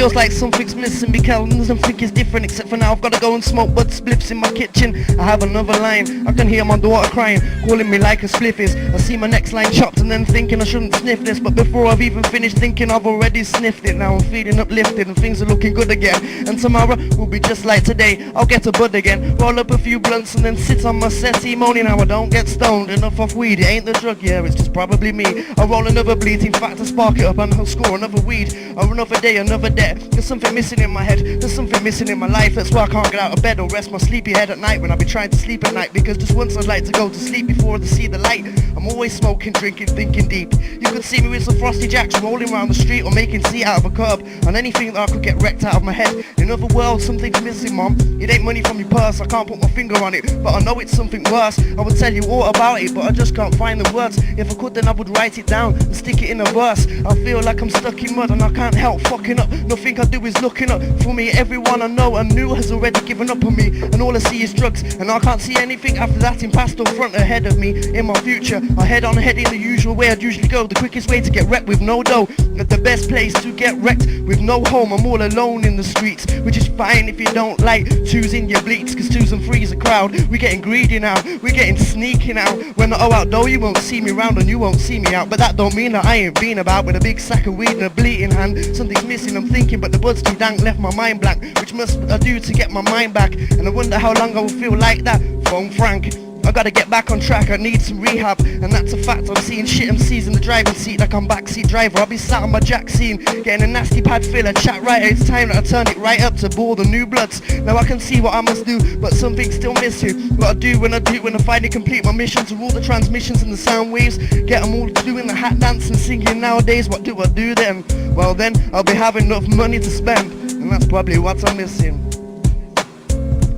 feels like something's missing because nothing is different except for now I've gotta go and smoke bud spliffs in my kitchen. I have another line, I can hear my daughter crying, calling me like a spliff is. I see my next line chopped and then thinking I shouldn't sniff this, but before I've even finished thinking I've already sniffed it. Now I'm feeling uplifted and things are looking good again, and tomorrow will be just like today. I'll get a bud again, roll up a few blunts and then sit on my settee moaning how I don't get stoned enough off weed. It ain't the drug, yeah, it's just probably me. I'll roll another bleed, in fact I spark it up and I'll score another weed. Or another day, another debt. There's something missing in my head, there's something missing in my life. That's why I can't get out of bed or rest my sleepy head at night when I be trying to sleep at night, because just once I'd like to go to sleep before I see the light. I'm always smoking, drinking, thinking deep. You could see me with some frosty jacks rolling around the street or making tea out of a curb on anything that I could get wrecked out of my head. In other words, something's missing, mom. It ain't money from your purse, I can't put my finger on it, but I know it's something worse. I would tell you all about it, but I just can't find the words. If I could, then I would write it down and stick it in a verse. I feel like I'm stuck in mud and I can't help fucking up. Nothing I do is looking up for me. Everyone I know and knew has already given up on me, and all I see is drugs, and I can't see anything after that in past or front ahead of me. In my future, I head on ahead in the usual way I'd usually go. The quickest way to get wrecked with no dough, at the best place to get wrecked with no home. I'm all alone in the streets, which is fine if you don't like twos in your bleats, cause twos and threes a crowd. We're getting greedy now, we're getting sneaky now. When I go out though, you won't see me round and you won't see me out, but that don't mean that I ain't been about with a big sack of weed and a bleeding hand. Something's missing, I'm thinking, but the bud's too dank, left my mind blank. Which must I do to get my mind back? And I wonder how long I will feel like that. Phone Frank, I gotta get back on track, I need some rehab, and that's a fact. I'm seeing shit MCs in the driving seat like I'm backseat driver. I'll be sat on my jack scene, getting a nasty pad filler, chat writer. It's time that I turn it right up to bore the new bloods. Now I can see what I must do, but something's still missing. What I do when I finally complete my mission to rule the transmissions and the sound waves, get them all doing the hat dance and singing nowadays. What do I do then? Well then, I'll be having enough money to spend, and that's probably what I'm missing.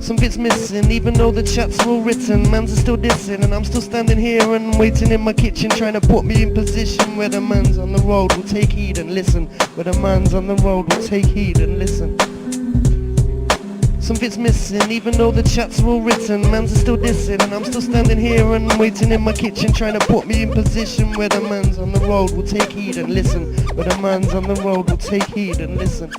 Something's missing, even though the chats were all written. Mans are still dissing, and I'm still standing here and waiting in my kitchen, trying to put me in position where the mans on the road will take heed and listen. Where the mans on the road will take heed and listen. Something's missing, even though the chats were all written. Mans are still dissing, and I'm still standing here and waiting in my kitchen, trying to put me in position where the mans on the road will take heed and listen. Where the mans on the road will take heed and listen.